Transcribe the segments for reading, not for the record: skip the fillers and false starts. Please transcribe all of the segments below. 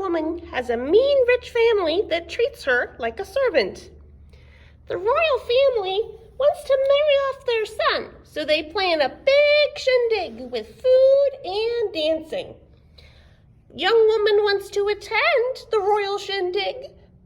woman has a mean rich family that treats her like a servant. The royal family wants to marry off their son, so they plan a big shindig with food and dancing. Young woman wants to attend the royal shindig,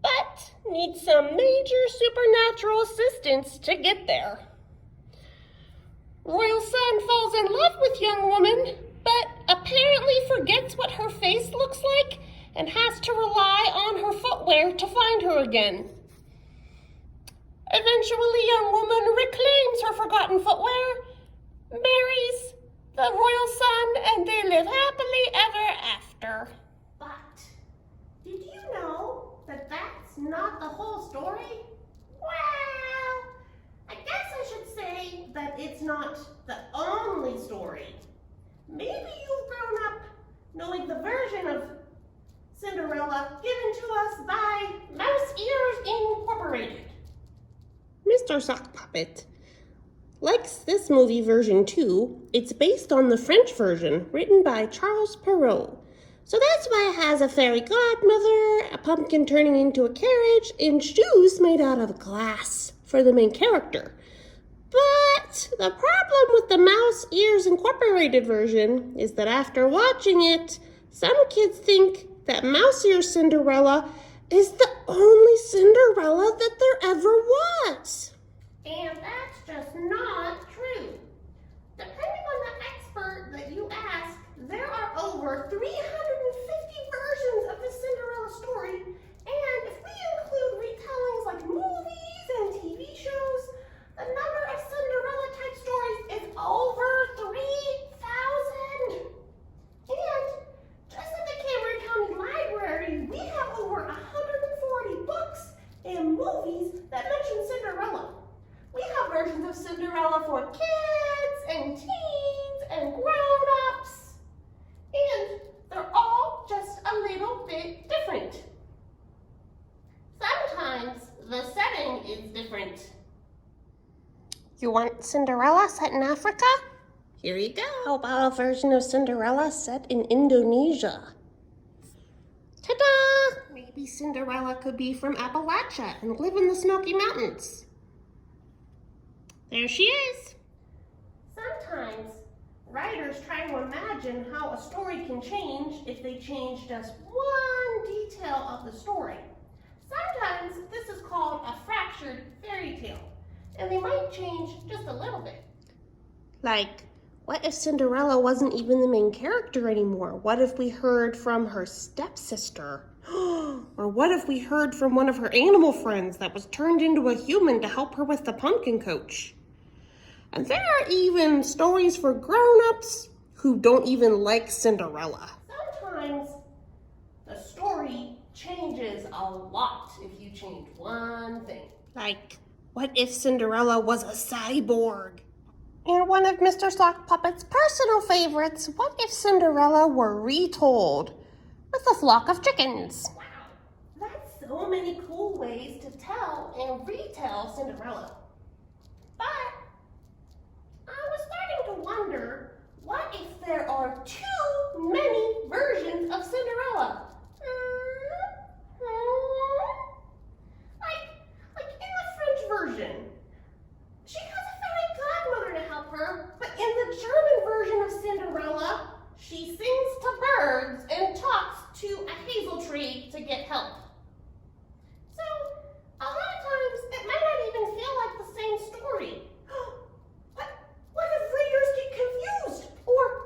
but needs some major supernatural assistance to get there. Royal son falls in love with young woman, but apparently forgets what her face looks like and has to rely on her footwear to find her again. Eventually, young woman reclaims her forgotten footwear, marries the royal son, and they live happily ever after. But did you know that that's not the whole story? Well, I guess I should say that it's not the only story. Maybe you've grown up knowing the version of Cinderella given to us by Mouse Ears Incorporated. Mr. Sock Puppet likes this movie version too. It's based on the French version written by Charles Perrault. So that's why it has a fairy godmother, a pumpkin turning into a carriage, and shoes made out of glass for the main character. But the problem with the Mouse Ears Incorporated version is that after watching it, some kids think that Mouse Ears Cinderella is the only Cinderella that there ever was. And that's just not true. Depending on the expert that you ask, there are over 350 versions of the Cinderella story, and if we include retellings like movies and TV shows, the number of Cinderella-type stories is over 3,000. And just at the Cambria County Library, we have over 140 books and movies that mention Cinderella. We have versions of Cinderella for kids and teens and grown-ups, and they're all just a little bit different. Sometimes the setting is different. You want Cinderella set in Africa? Here you go. How about a version of Cinderella set in Indonesia? Ta-da! Maybe Cinderella could be from Appalachia and live in the Smoky Mountains. There she is. Sometimes writers try to imagine how a story can change if they change just one detail of the story. Sometimes this is called a fractured fairy tale, and they might change just a little bit. Like, what if Cinderella wasn't even the main character anymore? What if we heard from her stepsister? Or what if we heard from one of her animal friends that was turned into a human to help her with the pumpkin coach? And there are even stories for grown-ups who don't even like Cinderella. Sometimes the story changes a lot if you change one thing. Like, what if Cinderella was a cyborg? And one of Mr. Sock Puppet's personal favorites, what if Cinderella were retold with a flock of chickens? Wow, that's so many cool ways to tell and retell Cinderella. But I was starting to wonder, what if there are too many versions of Cinderella? Like in the French version, she has a fairy godmother to help her, but in the German version of Cinderella, she sings to birds and talks to a hazel tree to get help. So, a lot of times, it might not even feel like the same story. What if readers get confused?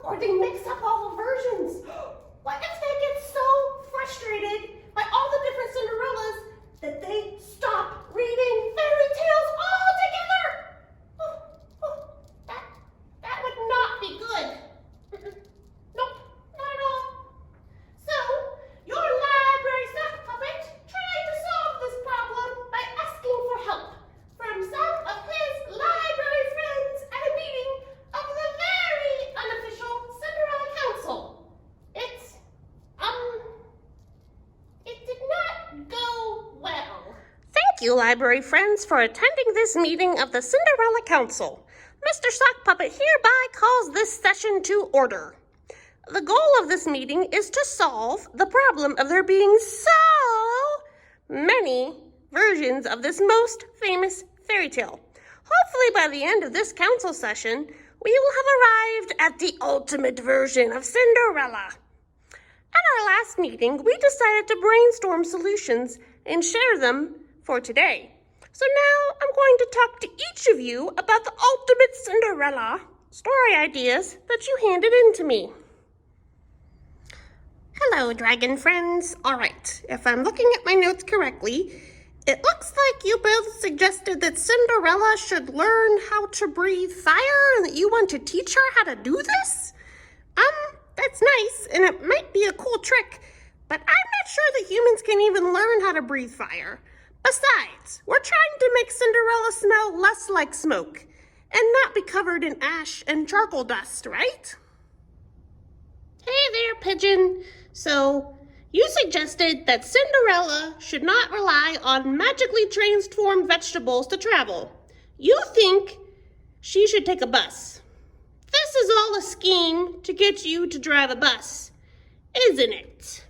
Or they mix up all the versions? What if they get so frustrated by all the different Cinderellas that they stop reading fairy tales altogether? That would not be good. Nope, not at all. So, your library sock puppet tried to solve this problem by asking for help from some of his library friends at a meeting of the very unofficial Cinderella Council. It did not go well. Thank you, library friends, for attending this meeting of the Cinderella Council. Mr. Sock Puppet hereby calls this session to order. The goal of this meeting is to solve the problem of there being so many versions of this most famous fairy tale. Hopefully by the end of this council session, we will have arrived at the ultimate version of Cinderella. At our last meeting, we decided to brainstorm solutions and share them for today. So now I'm going to talk to each of you about the ultimate Cinderella story ideas that you handed in to me. Hello, dragon friends. All right, if I'm looking at my notes correctly, it looks like you both suggested that Cinderella should learn how to breathe fire and that you want to teach her how to do this? That's nice, and it might be a cool trick, but I'm not sure that humans can even learn how to breathe fire. Besides, we're trying to make Cinderella smell less like smoke and not be covered in ash and charcoal dust, right? Hey there, Pigeon. So, you suggested that Cinderella should not rely on magically transformed vegetables to travel. You think she should take a bus. This is all a scheme to get you to drive a bus, isn't it?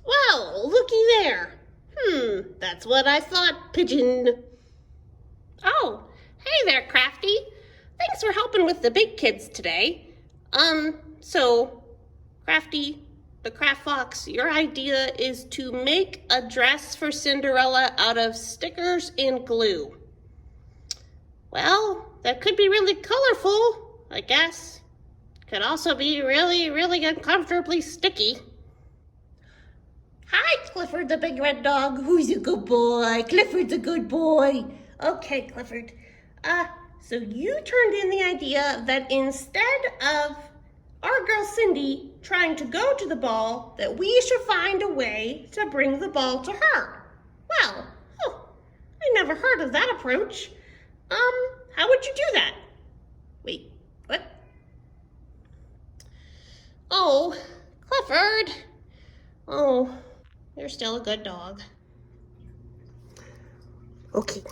Well, looky there. That's what I thought, Pigeon. Oh, hey there, Crafty. Thanks for helping with the big kids today. So, Crafty, the Craft Fox, your idea is to make a dress for Cinderella out of stickers and glue. Well, that could be really colorful, I guess. Could also be really, really uncomfortably sticky. Hi, Clifford the big red dog. Who's a good boy? Clifford's a good boy. Okay, Clifford. So you turned in the idea that instead of our girl Cindy trying to go to the ball, that we should find a way to bring the ball to her. Well, I never heard of that approach. How would you do that? Wait, what? Oh, Clifford. Oh, you're still a good dog. Okay,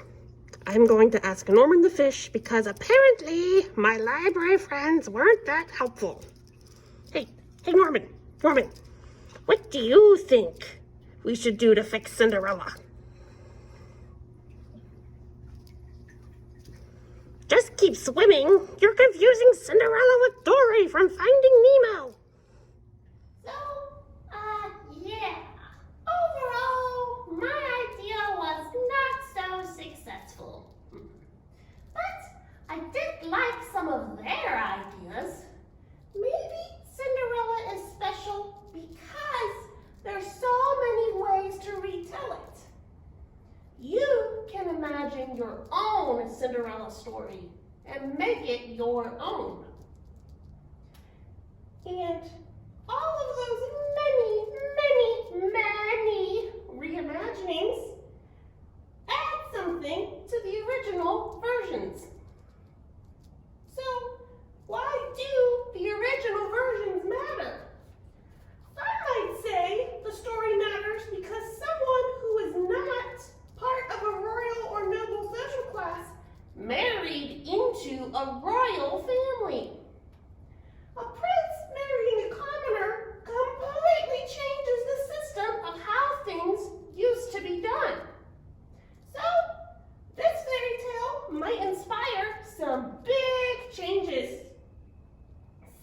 I'm going to ask Norman the fish because apparently my library friends weren't that helpful. Hey, Norman, what do you think we should do to fix Cinderella? Just keep swimming. You're confusing Cinderella with Dory from Finding Nemo. So, yeah. Overall, my idea was not so successful. But I did like some of their ideas. Maybe Cinderella is special because there's so many ways to retell it. You can imagine your own Cinderella story and make it your own. And all of those many reimaginings add something to the original versions. So, why do the original versions matter? I might say the story matters because someone who is not part of a royal or noble social class married into a royal family. A prince marrying a commoner completely changes the system of how things used to be done. So, this fairy tale might inspire some big changes.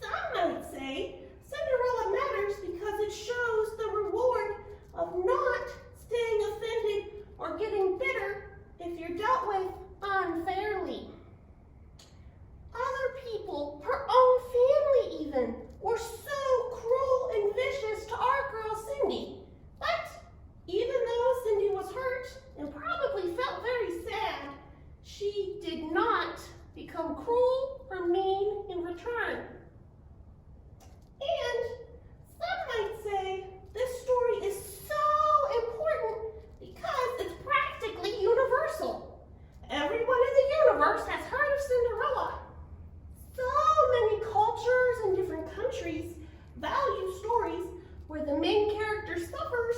Some might say Cinderella matters because it shows the reward of not staying offended or getting bitter if you're dealt with unfairly. Other people, her own family even, were so cruel and vicious to our girl Cindy. But even though Cindy was hurt and probably felt very sad, she did not become cruel or mean in return. And some might say this story is so important because it's practically universal. Everyone in the universe has heard of Cinderella. So many cultures and different countries value stories where the main character suffers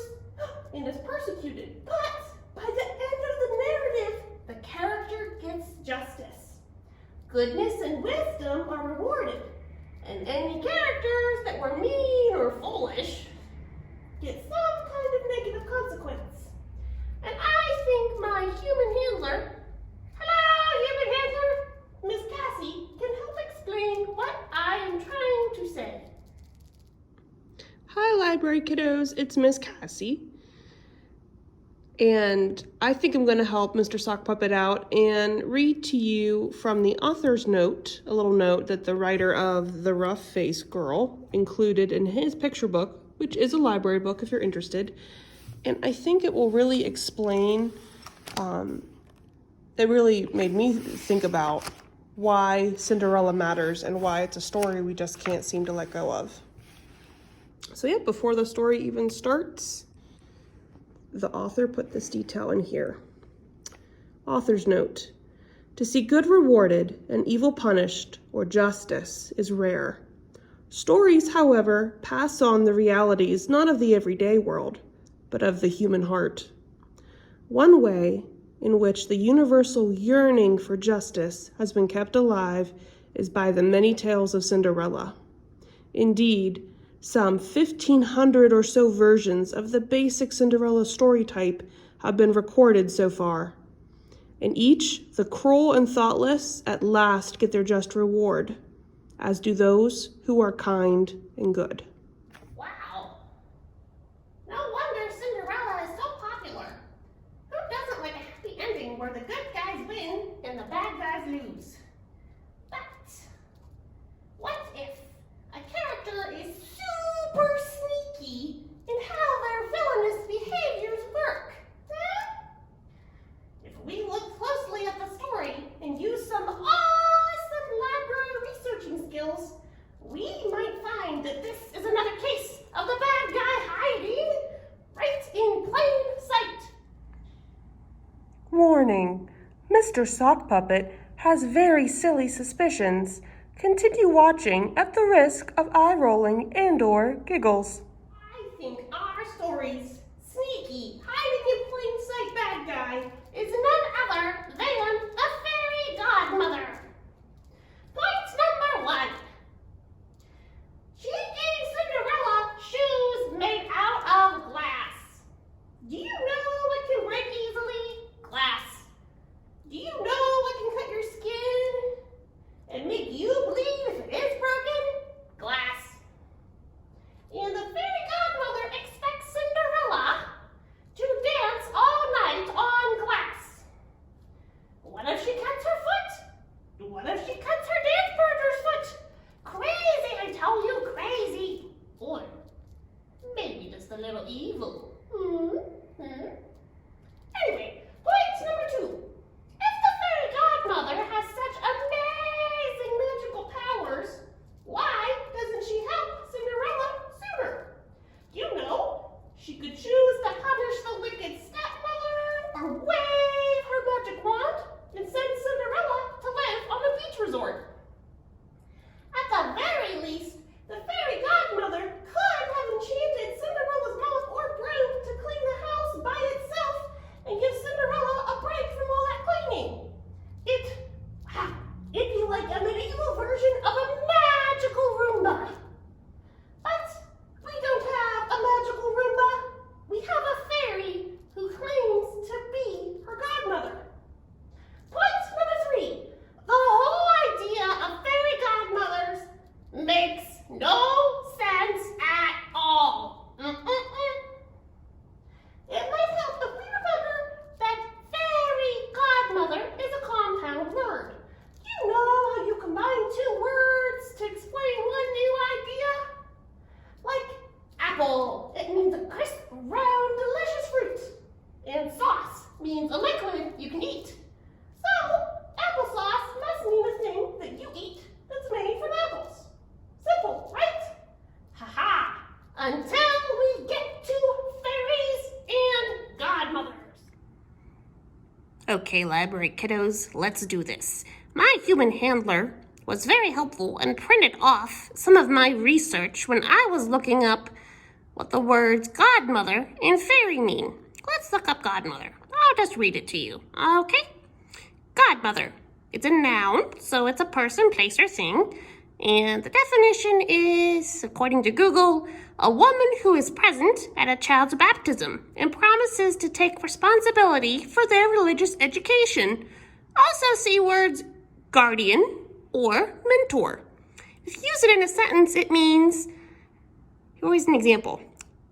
and is persecuted. But by the end of the narrative, the character gets justice. Goodness and wisdom are rewarded that were mean or foolish get some kind of negative consequence. And I think my human handler, hello human handler, Miss Cassie, can help explain what I am trying to say. Hi library kiddos, it's Miss Cassie. And I think I'm going to help Mr. Sock Puppet out and read to you from the author's note, a little note that the writer of The Rough Face Girl included in his picture book, which is a library book if you're interested. And I think it will really explain, it really made me think about why Cinderella matters and why it's a story we just can't seem to let go of. So yeah, before the story even starts, the author put this detail in here. Author's note: to see good rewarded and evil punished, or justice, is rare. Stories, however, pass on the realities not of the everyday world, but of the human heart. One way in which the universal yearning for justice has been kept alive is by the many tales of Cinderella. Indeed, some 1,500 or so versions of the basic Cinderella story type have been recorded so far. In each, the cruel and thoughtless at last get their just reward, as do those who are kind and good. Wow. No wonder Cinderella is so popular. Who doesn't like a happy ending where the good guys win and the bad guys lose? But what if a character is super sneaky in how their villainous behaviors work? Huh? If we look closely at the story and use some awesome library researching skills, we might find that this is another case of the bad guy hiding right in plain sight. Warning: Mr. Sock Puppet has very silly suspicions. Continue watching at the risk of eye-rolling and/or giggles. I think our story's sneaky, hiding in plain sight bad guy is none other than the fairy godmother. Point number 1. She gave Cinderella shoes made out of glass. Do you know what can break easily? Glass. Do you know what can cut your skin and make you bleed if it is broken? Glass. And the fairy godmother expects Cinderella to dance all night on glass. What if she cuts her foot? What if she cuts her dance partner's foot? Crazy, I tell you, crazy. Or maybe just a little evil. Anyway, point number 2. If the fairy godmother has such amazing magical powers, why doesn't she help Cinderella sooner? You know, she could choose to punish the wicked stepmother or wave her magic wand and send Cinderella to live on a beach resort. At the very least, the fairy godmother could have enchanted Cinderella's mouth or broom to clean the house by itself and give Cinderella a break from all that cleaning. It'd be like a medieval version of a magical Roomba. But we don't have a magical Roomba. We have a fairy who claims to be her godmother. Point number 3. The whole idea of fairy godmothers makes no sense at all. It might help if we remember that fairy godmother is a compound word. You know how you combine 2 words to explain one new idea? Like apple, it means a crisp, round, delicious fruit. And sauce means a liquid you can eat. So, applesauce must mean a thing that you eat that's made from apples. Simple, right? Ha-ha! Until we get to fairies and godmothers. Okay, library kiddos, let's do this. My human handler was very helpful and printed off some of my research when I was looking up what the words godmother and fairy mean. Let's look up godmother. I'll just read it to you, okay? Godmother. It's a noun, so it's a person, place, or thing. And the definition is, according to Google, a woman who is present at a child's baptism and promises to take responsibility for their religious education. Also see words guardian or mentor. If you use it in a sentence, it means, here's an example.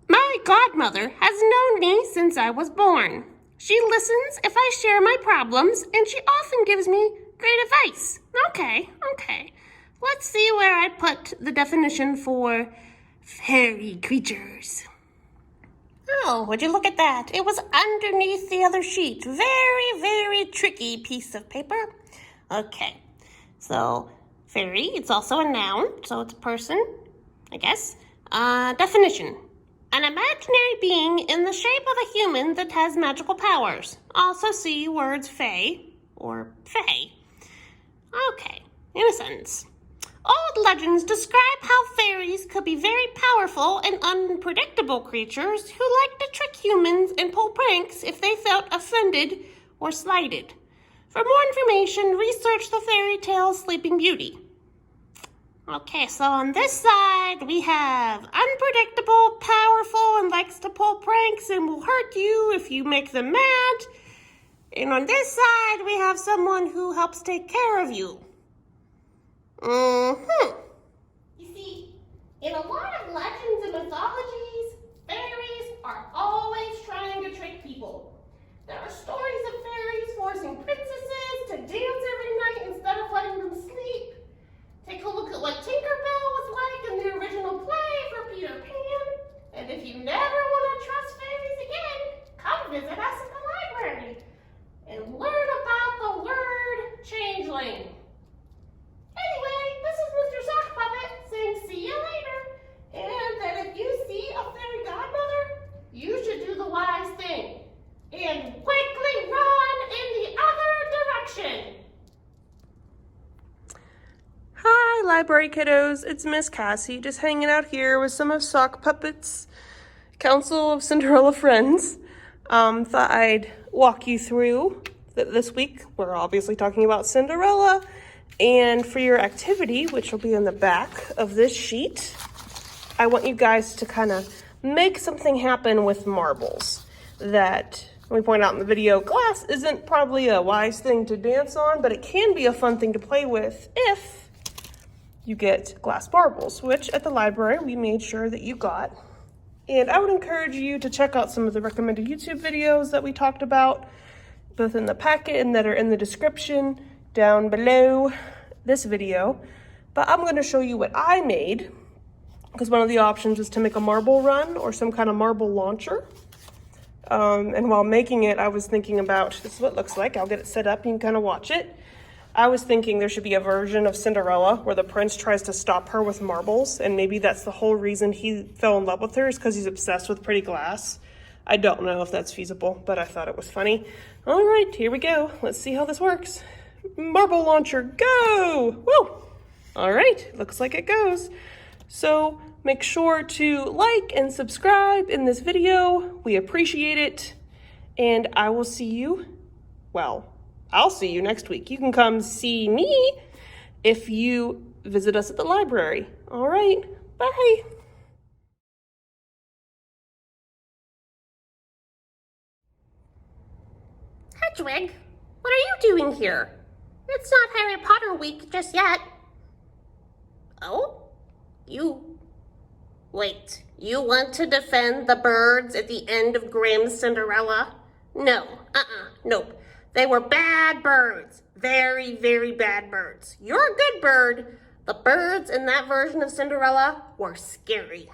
My godmother has known me since I was born. She listens if I share my problems, and she often gives me great advice. Okay. Let's see where I put the definition for fairy creatures. Oh, would you look at that? It was underneath the other sheet. Very, very tricky piece of paper. Okay, so fairy, it's also a noun, so it's a person, I guess. Definition. An imaginary being in the shape of a human that has magical powers. Also see words fae or fae. Okay, in a sentence. Old legends describe how fairies could be very powerful and unpredictable creatures who like to trick humans and pull pranks if they felt offended or slighted. For more information, research the fairy tale Sleeping Beauty. Okay, so on this side, we have unpredictable, powerful, and likes to pull pranks and will hurt you if you make them mad. And on this side, we have someone who helps take care of you. You see, in a lot of legends and mythologies, fairies are always trying to trick people. There are stories of fairies forcing princesses to dance every night instead of letting them sleep. Take a look at what Tinkerbell was like in the original play for Peter Pan. And if you never want to trust fairies again, come visit us at the library and learn about the word changeling. Anyway, this is Mr. Sock Puppet saying see you later. And that if you see a fairy godmother, you should do the wise thing and quickly run in the other direction. Hi, library kiddos. It's Miss Cassie, just hanging out here with some of Sock Puppet's Council of Cinderella friends. Thought I'd walk you through that this week. We're obviously talking about Cinderella. And for your activity, which will be in the back of this sheet, I want you guys to kind of make something happen with marbles. That, let me point out in the video, glass isn't probably a wise thing to dance on, but it can be a fun thing to play with if you get glass marbles, which at the library we made sure that you got. And I would encourage you to check out some of the recommended YouTube videos that we talked about, both in the packet and that are in the description down below this video. But I'm going to show you what I made, because one of the options is to make a marble run or some kind of marble launcher. And while making it, I was thinking about, this is what it looks like. I'll get it set up, you can kind of watch it. I was thinking there should be a version of Cinderella where the prince tries to stop her with marbles, and maybe that's the whole reason he fell in love with her, is because he's obsessed with pretty glass. I don't know if that's feasible, but I thought it was funny. All right, here we go. Let's see how this works. Marble launcher, go! Woo! All right, looks like it goes. So make sure to like and subscribe in this video. We appreciate it. And I will see you, well, I'll see you next week. You can come see me if you visit us at the library. All right, bye. Hedwig, what are you doing here? It's not Harry Potter week just yet. Oh? Wait, you want to defend the birds at the end of Grimm's Cinderella? No, nope. They were bad birds. Very, very bad birds. You're a good bird. The birds in that version of Cinderella were scary.